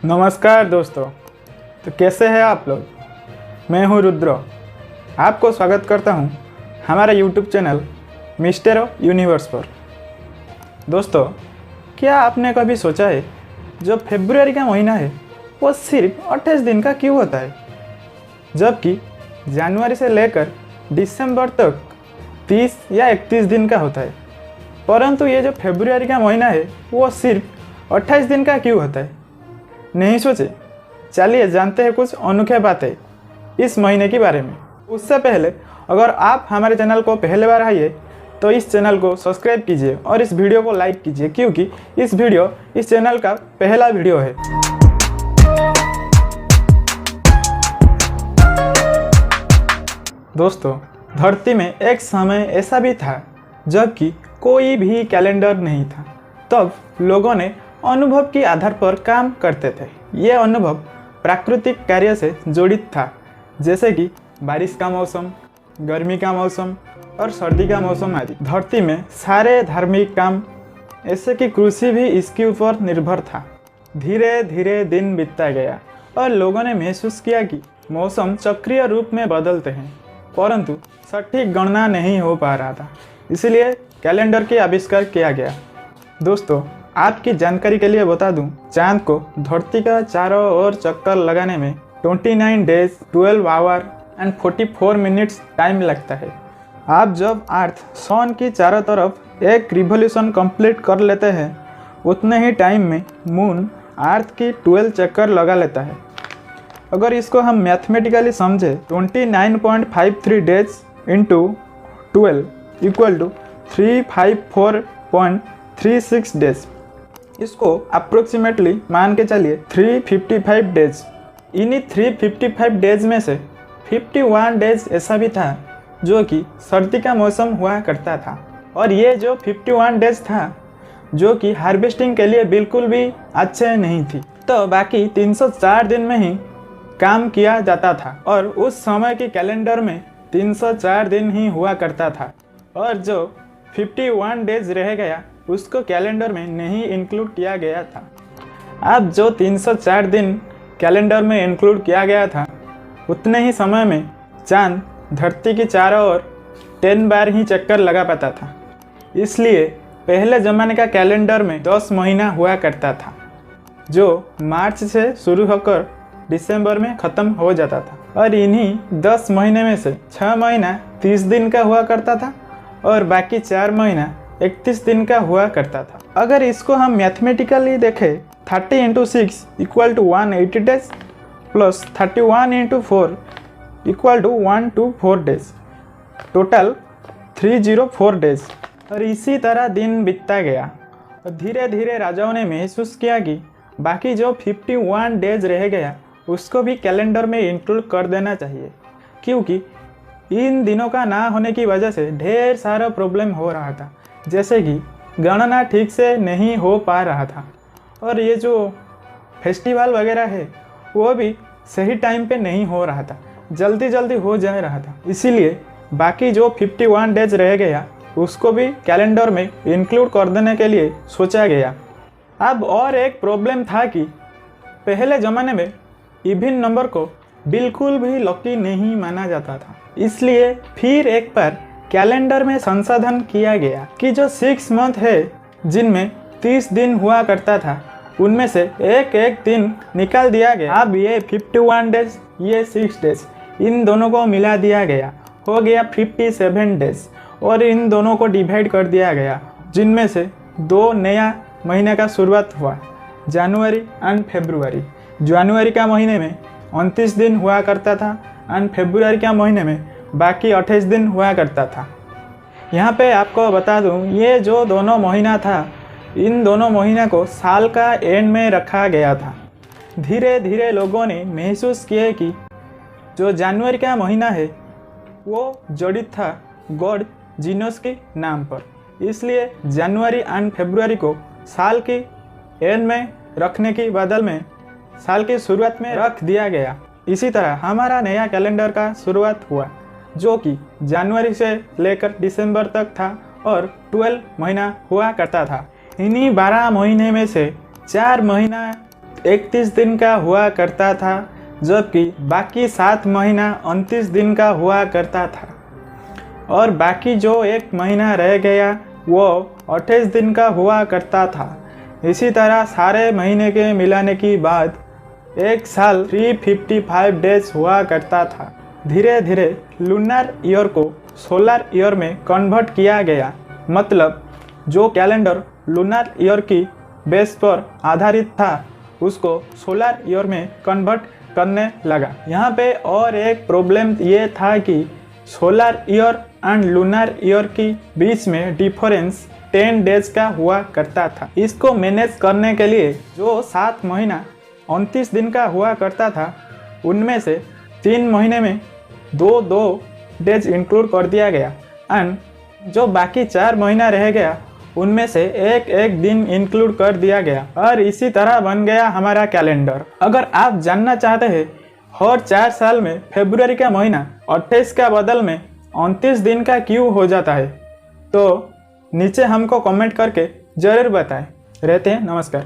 नमस्कार दोस्तों। तो कैसे हैं आप लोग। मैं हूं रुद्र। आपको स्वागत करता हूं हमारे YouTube चैनल मिस्टर यूनिवर्स पर। दोस्तों, क्या आपने कभी सोचा है जो फरवरी का महीना है वो सिर्फ 28 दिन का क्यों होता है, जबकि जनवरी से लेकर दिसंबर तक 30 या 31 दिन का होता है। परंतु ये जो फरवरी का महीना है वो सिर्फ 28 दिन का क्यों होता है। नहीं सोचे? चलिए जानते हैं कुछ अनोखे बातें इस महीने के बारे में। उससे पहले अगर आप हमारे चैनल को पहली बार आइए तो इस चैनल को सब्सक्राइब कीजिए और इस वीडियो को लाइक कीजिए, क्योंकि इस वीडियो इस चैनल का पहला वीडियो है। दोस्तों, धरती में एक समय ऐसा भी था जबकि कोई भी कैलेंडर नहीं था। तब लोगों ने अनुभव के आधार पर काम करते थे। ये अनुभव प्राकृतिक कार्य से जड़ित था, जैसे कि बारिश का मौसम, गर्मी का मौसम और सर्दी का मौसम आदि। धरती में सारे धार्मिक काम, ऐसे कि कृषि भी इसके ऊपर निर्भर था। धीरे धीरे दिन बीतता गया और लोगों ने महसूस किया कि मौसम चक्रीय रूप में बदलते हैं, परंतु सटीक गणना नहीं हो पा रहा था। इसलिए कैलेंडर के आविष्कार किया गया। दोस्तों, आपकी जानकारी के लिए बता दूं, चांद को धरती का चारों ओर चक्कर लगाने में 29 days 12 our and 44 minutes time लगता है। आप जब अर्थ सन की चारों तरफ एक रिवॉल्यूशन कंप्लीट कर लेते हैं, उतने ही टाइम में मून अर्थ की 12 चक्कर लगा लेता है। अगर इसको हम मैथमेटिकली समझे, 29.53 days into 12 equal to 354.36 days. इसको अप्रोक्सीमेटली मान के चलिए 355 डेज। इन्हीं 355 डेज में से 51 डेज ऐसा भी था जो कि सर्दी का मौसम हुआ करता था, और ये जो 51 डेज था जो कि हार्वेस्टिंग के लिए बिल्कुल भी अच्छे नहीं थी। तो बाकी 304 दिन में ही काम किया जाता था, और उस समय के कैलेंडर में 304 दिन ही हुआ करता था, और जो 51 डेज रह गया उसको कैलेंडर में नहीं इंक्लूड किया गया था। अब जो 304 दिन कैलेंडर में इंक्लूड किया गया था, उतने ही समय में चांद धरती की चारों ओर 10 बार ही चक्कर लगा पाता था। इसलिए पहले ज़माने का कैलेंडर में 10 महीना हुआ करता था, जो मार्च से शुरू होकर दिसंबर में ख़त्म हो जाता था, और इन्हीं 10 महीने में से 6 महीना 30 दिन का हुआ करता था और बाकी 4 महीना 31 दिन का हुआ करता था। अगर इसको हम मैथमेटिकली देखें, 30 into 6 equal to 180 days plus 31 into 4 equal to 124 days, total 304 days. और इसी तरह दिन बीतता गया, और धीरे धीरे राजाओं ने महसूस किया कि बाकी जो 51 डेज रह गया उसको भी कैलेंडर में इंक्लूड कर देना चाहिए, क्योंकि इन दिनों का ना होने की वजह से ढेर सारा प्रॉब्लम हो रहा था, जैसे कि गणना ठीक से नहीं हो पा रहा था, और ये जो फेस्टिवल वगैरह है वो भी सही टाइम पे नहीं हो रहा था, जल्दी जल्दी हो जा रहा था। इसीलिए बाकी जो 51 डेज रह गया उसको भी कैलेंडर में इंक्लूड कर देने के लिए सोचा गया। अब और एक प्रॉब्लम था कि पहले ज़माने में इवन नंबर को बिल्कुल भी लकी नहीं माना जाता था। इसलिए फिर एक बार कैलेंडर में संशोधन किया गया कि जो 6 मंथ है जिनमें 30 दिन हुआ करता था, उनमें से एक एक दिन निकाल दिया गया। अब ये 51 डेज, ये 6 डेज, इन दोनों को मिला दिया गया, हो गया 57 डेज, और इन दोनों को डिवाइड कर दिया गया, जिनमें से 2 नया महीने का शुरुआत हुआ, जनवरी एंड फरवरी। जनवरी का महीने में 29 दिन हुआ करता था एंड फरवरी का महीने में बाकी 28 दिन हुआ करता था। यहाँ पे आपको बता दूँ, ये जो दोनों महीना था, इन दोनों महीना को साल का एंड में रखा गया था। धीरे धीरे लोगों ने महसूस किया कि जो जनवरी का महीना है वो जड़ित था गॉड जीनस के नाम पर, इसलिए जनवरी एंड फरवरी को साल के एंड में रखने के बदल में साल की शुरुआत में रख दिया गया। इसी तरह हमारा नया कैलेंडर का शुरुआत हुआ, जो कि जनवरी से लेकर दिसंबर तक था और 12 महीना हुआ करता था। इन्हीं 12 महीने में से 4 महीना 31 दिन का हुआ करता था, जबकि बाकी 7 महीना 29 दिन का हुआ करता था और बाकी जो 1 महीना रह गया वो 28 दिन का हुआ करता था। इसी तरह सारे महीने के मिलाने के बाद एक साल 355 डेज हुआ करता था। धीरे धीरे लूनर ईयर को सोलर ईयर में कन्वर्ट किया गया, मतलब जो कैलेंडर लूनर ईयर की बेस पर आधारित था उसको सोलर ईयर में कन्वर्ट करने लगा। यहाँ पे और एक प्रॉब्लम ये था कि solar year and lunar year के बीच में डिफरेंस 10 डेज का हुआ करता था। इसको मैनेज करने के लिए जो 7 महीना 29 दिन का हुआ करता था उनमें से 3 महीने में 2 डेज इंक्लूड कर दिया गया एंड जो बाकी 4 महीना रह गया उनमें से एक दिन इंक्लूड कर दिया गया और इसी तरह बन गया हमारा कैलेंडर। अगर आप जानना चाहते हैं हर 4 साल में फरवरी का महीना 28 का बदल में 29 दिन का क्यों हो जाता है, तो नीचे हमको कमेंट करके ज़रूर बताएं। रहते हैं, नमस्कार।